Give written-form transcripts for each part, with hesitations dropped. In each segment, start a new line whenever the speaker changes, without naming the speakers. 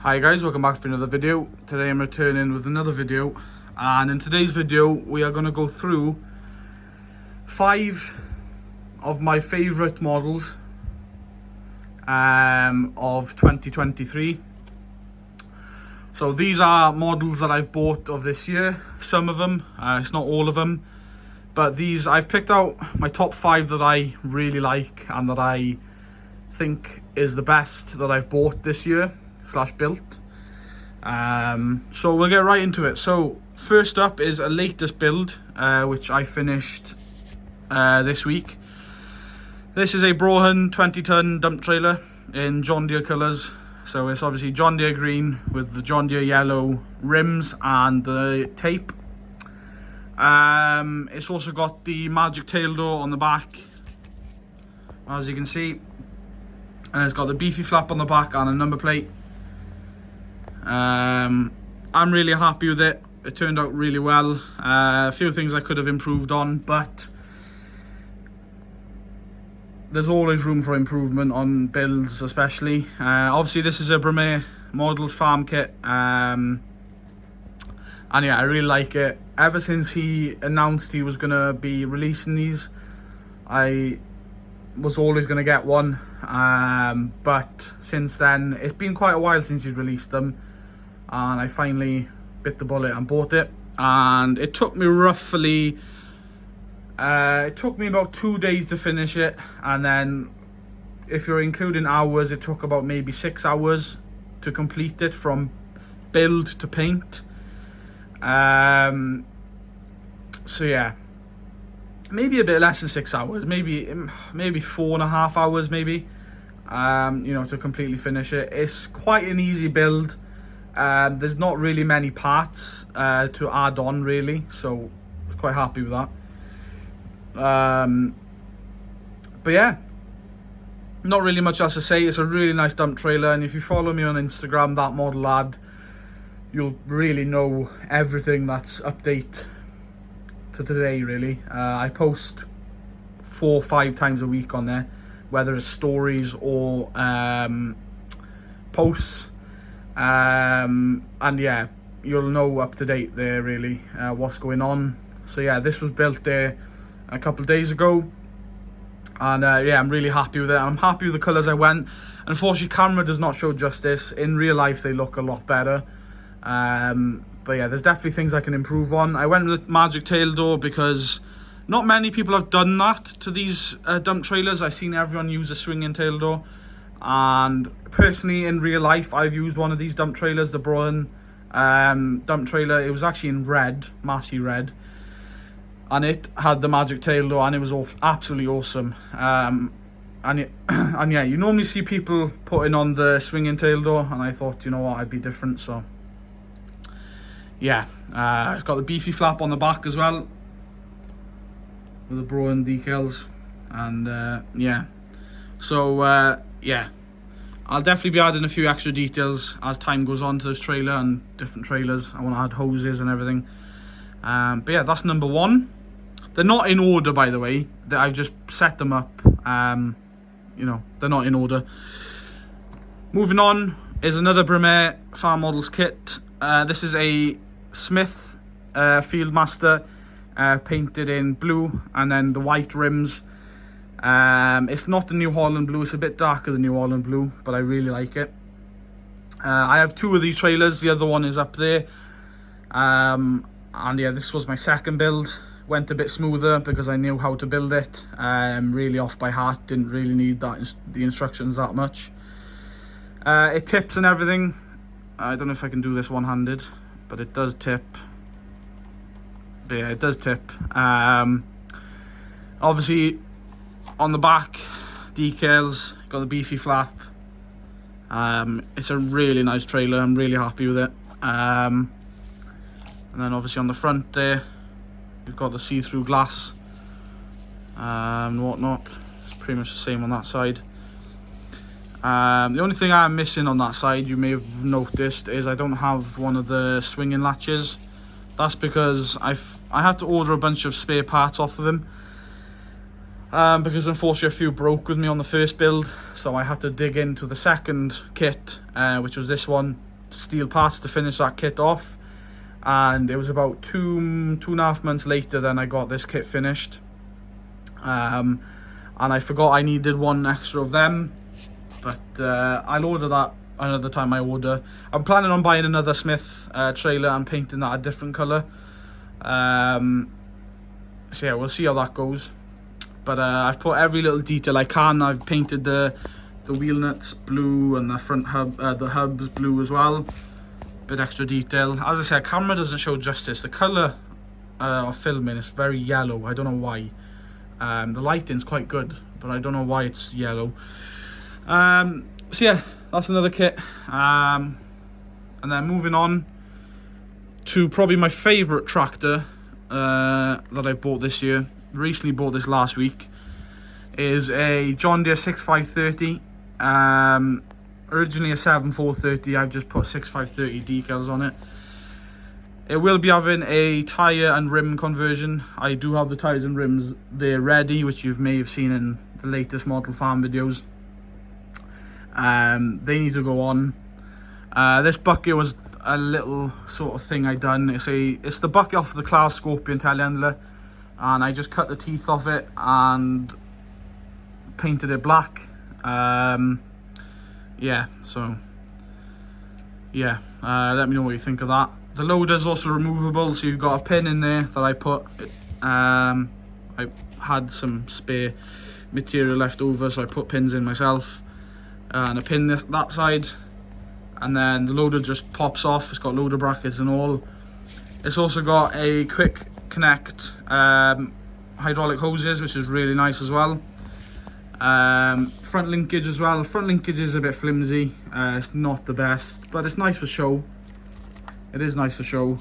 Hi guys, welcome back for another video. Today I'm returning with another video, and in today's video we are going to go through 5 of my favourite models of 2023. So these are models that I've bought of this year. Some of them, it's not all of them, but these I've picked out my top 5 that I really like and that I think is the best that I've bought this year / built. So we'll get right into it. So first up is a latest build which I finished this week. This is a Brohan 20-ton dump trailer in John Deere colours. So it's obviously John Deere green with the John Deere yellow rims and the tape. It's also got the magic tail door on the back, as you can see, and it's got the beefy flap on the back and a number plate. I'm really happy with it. It turned out really well. A few things I could have improved on, but there's always room for improvement on builds, especially. Obviously this is a Bremé model farm kit, and yeah, I really like it. Ever since he announced he was going to be releasing these, I was always going to get one, but since then it's been quite a while since he's released them, and I finally bit the bullet and bought it. And it took me roughly about 2 days to finish it, and then if you're including hours, it took about maybe 6 hours to complete it from build to paint. So yeah, maybe a bit less than 6 hours, maybe 4.5 hours, maybe, to completely finish it. It's quite an easy build. There's not really many parts to add on, really, so I was quite happy with that. But yeah, not really much else to say. It's a really nice dump trailer, and if you follow me on Instagram, that model ad, you'll really know everything that's update to today, really. I post 4 or 5 times a week on there, whether it's stories or posts, and yeah, you'll know up to date there, really, what's going on. So yeah, this was built there a couple of days ago, and yeah, I'm really happy with it. I'm happy with the colours I went. Unfortunately, camera does not show justice. In real life they look a lot better, but yeah, there's definitely things I can improve on. I went with magic tail door because not many people have done that to these dump trailers. I've seen everyone use a swinging tail door, and personally in real life I've used one of these dump trailers, the Brohan dump trailer. It was actually in red, massy red, and it had the magic tail door, and it was absolutely awesome. And yeah, you normally see people putting on the swinging tail door, and I thought, you know what, I'd be different. So yeah, it's got the beefy flap on the back as well with the Brohan decals, and yeah, so yeah, I'll definitely be adding a few extra details as time goes on to this trailer and different trailers. I want to add hoses and everything, but yeah, that's number 1. They're not in order, by the way, that I've just set them up. They're not in order. Moving on is another Bremé Farm Models kit. This is a Smith Fieldmaster, painted in blue and then the white rims. It's not the New Holland blue, it's a bit darker than New Holland blue, but I really like it. I have 2 of these trailers, the other one is up there, and yeah, this was my second build. Went a bit smoother because I knew how to build it, really off by heart, didn't really need the instructions that much. It tips and everything. I don't know if I can do this one-handed, but it does tip. But yeah, it does tip. Obviously on the back decals, got the beefy flap. It's a really nice trailer, I'm really happy with it. And then obviously on the front there, we've got the see-through glass and whatnot. It's pretty much the same on that side. The only thing I'm missing on that side, you may have noticed, is I don't have one of the swinging latches. That's because I had to order a bunch of spare parts off of him, because unfortunately a few broke with me on the first build, so I had to dig into the second kit, which was this one, steel parts to finish that kit off, and it was about two and a half months later then I got this kit finished. And I forgot I needed one extra of them, but I'll order that another time I order. I'm planning on buying another Smith trailer and painting that a different colour. So yeah, we'll see how that goes. But I've put every little detail I can. I've painted the wheel nuts blue and the front hub, the hubs blue as well. Bit extra detail. As I said, camera doesn't show justice. The colour of filming is very yellow. I don't know why. The lighting's quite good, but I don't know why it's yellow. So yeah, that's another kit. And then moving on to probably my favourite tractor that I've bought this year. Recently bought this last week. Is a John Deere 6530. Originally a 7430. I've just put 6530 decals on it. It will be having a tyre and rim conversion. I do have the tyres and rims there ready, which you may have seen in the latest model farm videos. They need to go on. This bucket was a little sort of thing I done. It's the bucket off the Class Scorpion telehandler, and I just cut the teeth off it and painted it black. Yeah, so yeah, let me know what you think of that. The loader's also removable, so you've got a pin in there that I put. I had some spare material left over, so I put pins in myself, and a pin that side, and then the loader just pops off. It's got loader brackets and all. It's also got a quick connect hydraulic hoses, which is really nice as well. Front linkage as well. Front linkage is a bit flimsy. It's not the best, but it's nice for show. It is nice for show.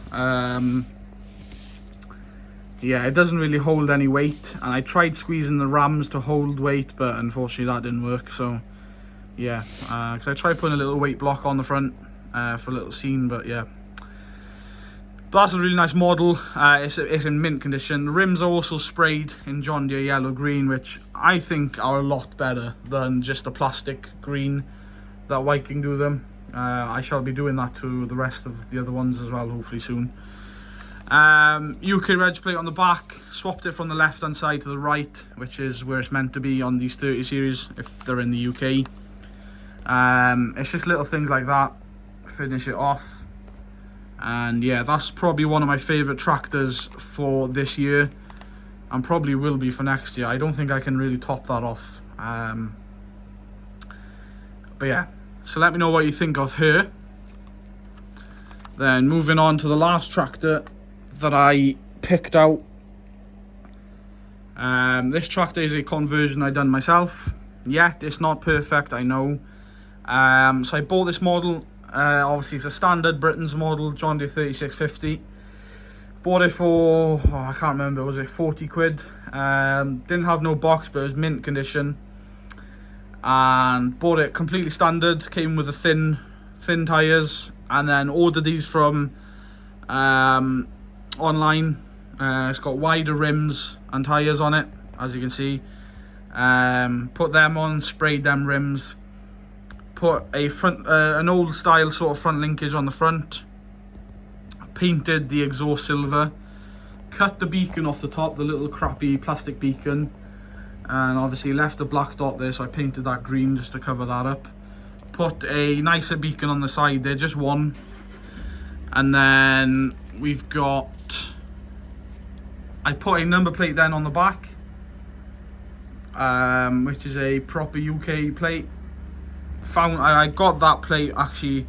Yeah, it doesn't really hold any weight, and I tried squeezing the rams to hold weight, but unfortunately that didn't work. So yeah, because I tried putting a little weight block on the front for a little scene, but yeah. But that's a really nice model. It's in mint condition. The rims are also sprayed in John Deere yellow green, which I think are a lot better than just the plastic green that Viking do them. I shall be doing that to the rest of the other ones as well, hopefully soon. UK reg plate on the back. Swapped it from the left hand side to the right, which is where it's meant to be on these 30 series if they're in the UK. It's just little things like that. Finish it off. And yeah, that's probably one of my favourite tractors for this year, and probably will be for next year. I don't think I can really top that off. But yeah, so let me know what you think of her. Then moving on to the last tractor that I picked out. This tractor is a conversion I done myself. Yet it's not perfect, I know. So I bought this model. Obviously it's a standard Britain's model, John Deere 3650. Bought it for, I can't remember, was it 40 quid? Didn't have no box, but it was mint condition. And bought it completely standard, came with the thin tyres, and then ordered these from online. It's got wider rims and tyres on it, as you can see. Put them on, sprayed them rims. Put a an old style sort of front linkage on the front, painted the exhaust silver, cut the beacon off the top, the little crappy plastic beacon, and obviously left a black dot there, so I painted that green just to cover that up. Put a nicer beacon on the side there, just one, and then we've got, I put a number plate then on the back, which is a proper UK plate. I got that plate actually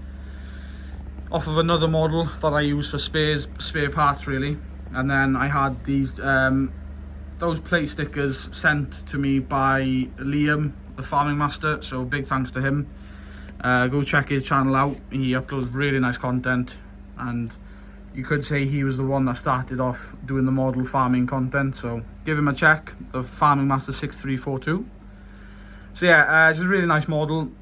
off of another model that I use for spare parts really, and then I had these those plate stickers sent to me by Liam, the farming master, so big thanks to him. Go check his channel out. He uploads really nice content, and you could say he was the one that started off doing the model farming content, so give him a check, the farming master 6342. So yeah, it's a really nice model.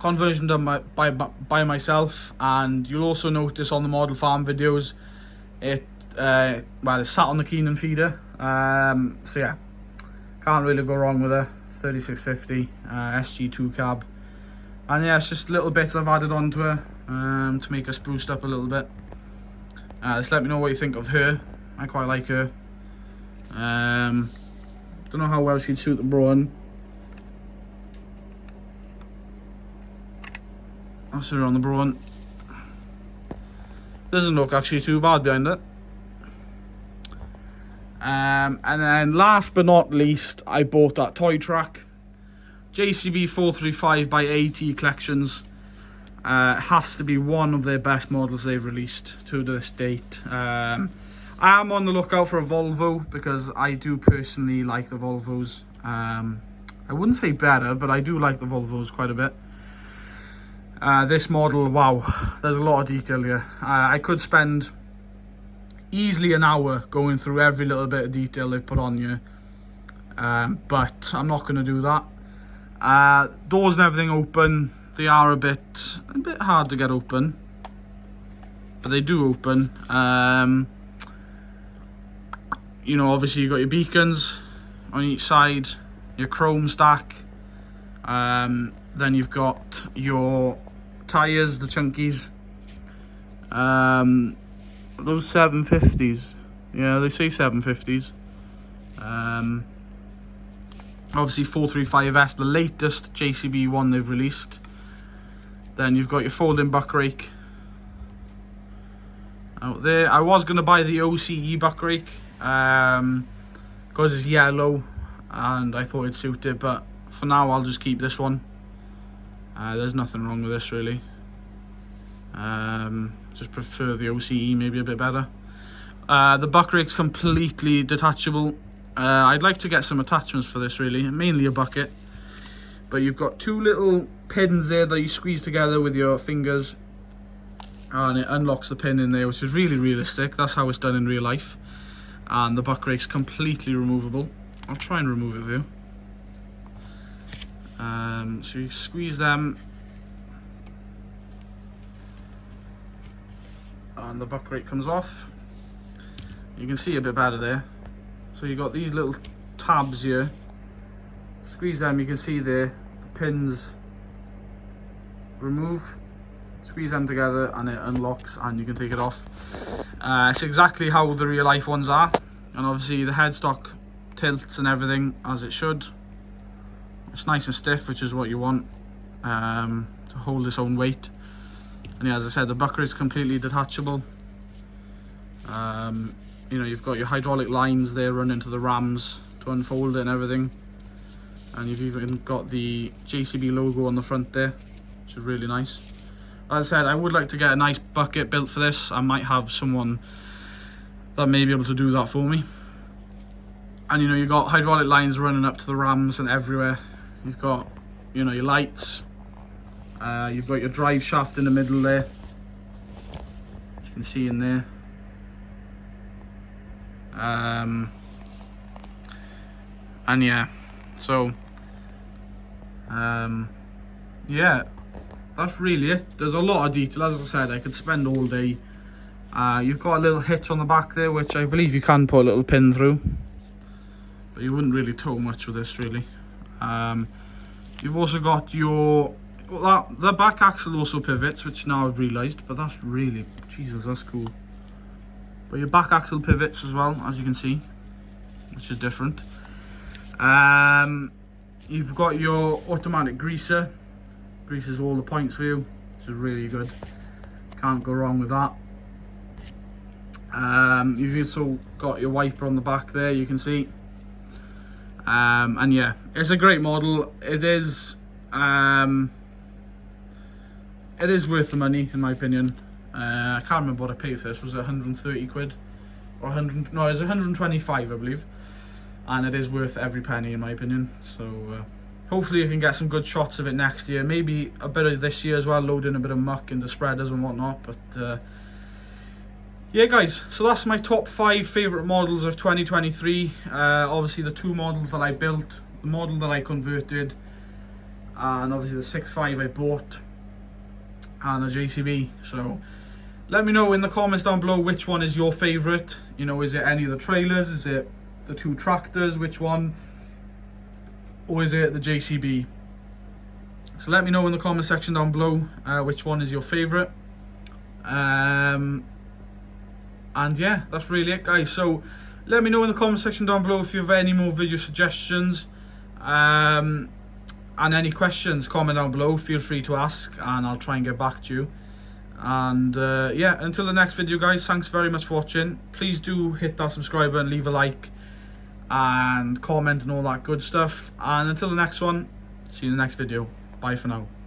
Conversion done by myself, and you'll also notice on the model farm videos it well, it's sat on the Keenan feeder. So yeah, can't really go wrong with a 3650 SG2 cab, and yeah, it's just little bits I've added onto her to make her spruced up a little bit. Just let me know what you think of her. I quite like her. Don't know how well she'd suit the Braun. That's her on the Braun. Doesn't look actually too bad behind it. And then last but not least, I bought that toy track. JCB 435 by AT Collections. Has to be one of their best models they've released to this date. I am on the lookout for a Volvo because I do personally like the Volvos. I wouldn't say better, but I do like the Volvos quite a bit. This model, wow, there's a lot of detail here. I could spend easily an hour going through every little bit of detail they've put on here, but I'm not going to do that. Doors and everything open. They are a bit hard to get open, but they do open. You know, obviously you've got your beacons on each side, your chrome stack, then you've got your tyres, the chunkies, those 750s, yeah, they say 750s. Obviously 435S, the latest JCB one they've released. Then you've got your folding buck rake out there. I was going to buy the OCE buck rake because it's yellow and I thought it'd suit it, but for now I'll just keep this one. There's nothing wrong with this really. Just prefer the OCE maybe a bit better. The buck rake's completely detachable. I'd like to get some attachments for this really, mainly a bucket. But you've got two little pins there that you squeeze together with your fingers, and it unlocks the pin in there, which is really realistic. That's how it's done in real life. And the buck rake's completely removable. I'll try and remove it for you. So you squeeze them, and the buck rake comes off. You can see a bit better there. So you've got these little tabs here. Squeeze them, you can see there, the pins remove. Squeeze them together and it unlocks and you can take it off. It's exactly how the real life ones are. And obviously the headstock tilts and everything as it should. It's nice and stiff, which is what you want to hold its own weight. And yeah, as I said, the buck rake's completely detachable. You know, you've got your hydraulic lines there running to the rams to unfold it and everything. And you've even got the JCB logo on the front there, which is really nice. As I said, I would like to get a nice bucket built for this. I might have someone that may be able to do that for me. And you know, you've got hydraulic lines running up to the rams and everywhere. You've got, you know, your lights. You've got your drive shaft in the middle there, which you can see in there. And yeah, so yeah, that's really it. There's a lot of detail. As I said, I could spend all day. You've got a little hitch on the back there, which I believe you can put a little pin through, but you wouldn't really tow much with this really. You've also got your, well, the back axle also pivots, which now I've realised, but that's really, Jesus, that's cool. But your back axle pivots as well, as you can see, which is different. You've got your automatic greaser. Greases all the points for you, which is really good. Can't go wrong with that. You've also got your wiper on the back there, you can see. And yeah, it's a great model. It is worth the money, in my opinion. I can't remember what I paid for this. Was it 130 quid? Or 100? No, it was 125, I believe. And it is worth every penny, in my opinion. So hopefully you can get some good shots of it next year. Maybe a bit of this year as well, load in a bit of muck into spreaders and whatnot. But yeah, guys, so that's my top 5 favourite models of 2023. Obviously the 2 models that I built, the model that I converted, and obviously the 6.5 I bought, and the JCB. So let me know in the comments down below which one is your favourite. You know, is it any of the trailers? Is it the 2 tractors? Which one? Or is it the JCB? So let me know in the comment section down below which one is your favourite. And yeah, that's really it, guys. So let me know in the comment section down below if you have any more video suggestions and any questions. Comment down below, feel free to ask, and I'll try and get back to you. And yeah, until the next video, guys, thanks very much for watching. Please do hit that subscribe button, leave a like and comment and all that good stuff. And until the next one, see you in the next video. Bye for now.